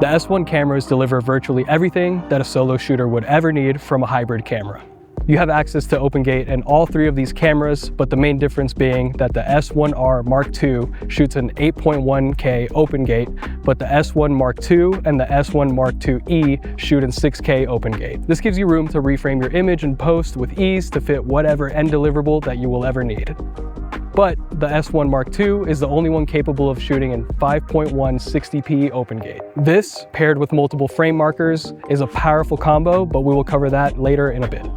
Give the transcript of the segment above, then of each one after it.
The S1 cameras deliver virtually everything that a solo shooter would ever need from a hybrid camera. You have access to open gate in all three of these cameras, but the main difference being that the S1R Mark II shoots an 8.1K open gate, but the S1 Mark II and the S1 Mark IIe shoot in 6K open gate. This gives you room to reframe your image and post with ease to fit whatever end deliverable that you will ever need. But the S1 Mark II is the only one capable of shooting in 5.1 60p open gate. This, paired with multiple frame markers, is a powerful combo, but we will cover that later in a bit.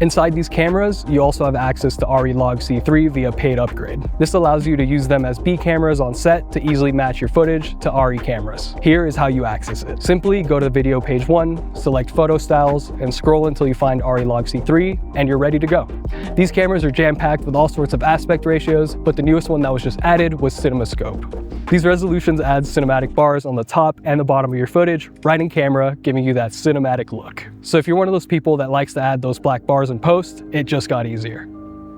Inside these cameras, you also have access to RE Log C3 via paid upgrade. This allows you to use them as B cameras on set to easily match your footage to RE cameras. Here is how you access it. Simply go to video page 1, select photo styles, and scroll until you find RE Log C3, and you're ready to go. These cameras are jam-packed with all sorts of aspect ratios, but the newest one that was just added was CinemaScope. These resolutions add cinematic bars on the top and the bottom of your footage, right in camera, giving you that cinematic look. So if you're one of those people that likes to add those black bars in post, it just got easier.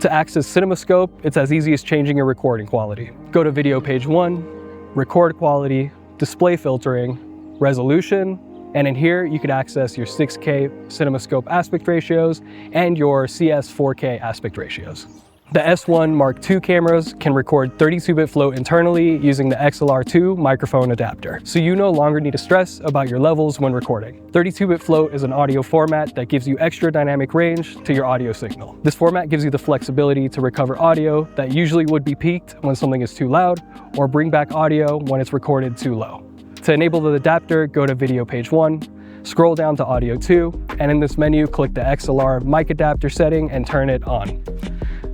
To access CinemaScope, it's as easy as changing your recording quality. Go to video page 1, record quality, display filtering, resolution, and in here you can access your 6K CinemaScope aspect ratios and your CS 4K aspect ratios. The S1 Mark II cameras can record 32-bit float internally using the XLR2 microphone adapter, so you no longer need to stress about your levels when recording. 32-bit float is an audio format that gives you extra dynamic range to your audio signal. This format gives you the flexibility to recover audio that usually would be peaked when something is too loud, or bring back audio when it's recorded too low. To enable the adapter, go to video page 1, scroll down to audio 2, and in this menu, click the XLR mic adapter setting and turn it on.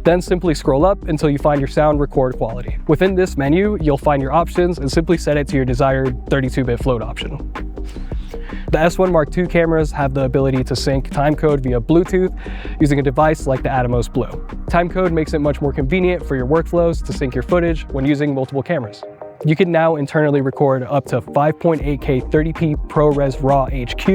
Then simply scroll up until you find your sound record quality. Within this menu, you'll find your options and simply set it to your desired 32-bit float option. The S1 Mark II cameras have the ability to sync timecode via Bluetooth using a device like the Atomos Blue. Timecode makes it much more convenient for your workflows to sync your footage when using multiple cameras. You can now internally record up to 5.8K 30p ProRes RAW HQ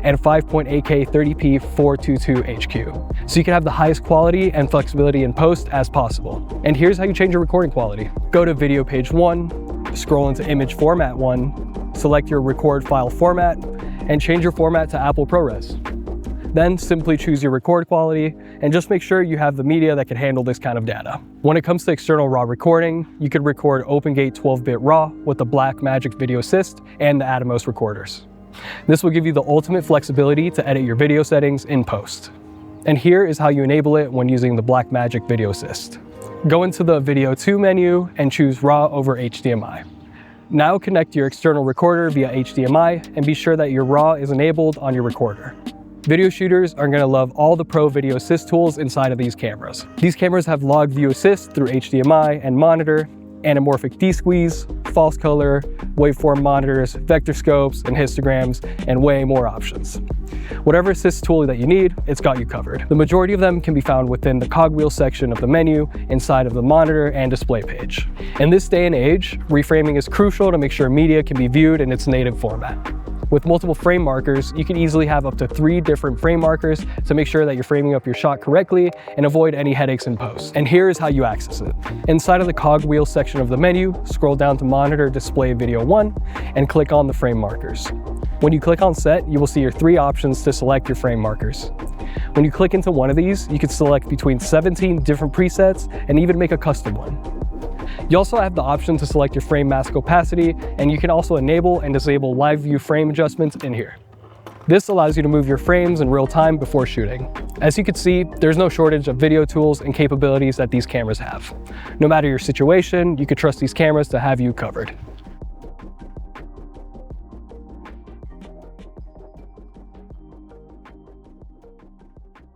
and 5.8K 30p 422 HQ. So you can have the highest quality and flexibility in post as possible. And here's how you change your recording quality. Go to video page 1, scroll into image format 1, select your record file format, and change your format to Apple ProRes. Then simply choose your record quality and just make sure you have the media that can handle this kind of data. When it comes to external RAW recording, you could record OpenGate 12-bit RAW with the Blackmagic Video Assist and the Atomos recorders. This will give you the ultimate flexibility to edit your video settings in post. And here is how you enable it when using the Blackmagic Video Assist. Go into the Video 2 menu and choose RAW over HDMI. Now connect your external recorder via HDMI and be sure that your RAW is enabled on your recorder. Video shooters are going to love all the Pro Video Assist tools inside of these cameras. These cameras have log view assist through HDMI and monitor, anamorphic desqueeze, false color, waveform monitors, vector scopes, and histograms, and way more options. Whatever assist tool that you need, it's got you covered. The majority of them can be found within the cogwheel section of the menu inside of the monitor and display page. In this day and age, reframing is crucial to make sure media can be viewed in its native format. With multiple frame markers, you can easily have up to 3 different frame markers to make sure that you're framing up your shot correctly and avoid any headaches in post. And here is how you access it. Inside of the cogwheel section of the menu, scroll down to Monitor Display Video 1 and click on the frame markers. When you click on Set, you will see your 3 options to select your frame markers. When you click into one of these, you can select between 17 different presets and even make a custom one. You also have the option to select your frame mask opacity, and you can also enable and disable live view frame adjustments in here. This allows you to move your frames in real time before shooting. As you can see, there's no shortage of video tools and capabilities that these cameras have. No matter your situation, you can trust these cameras to have you covered.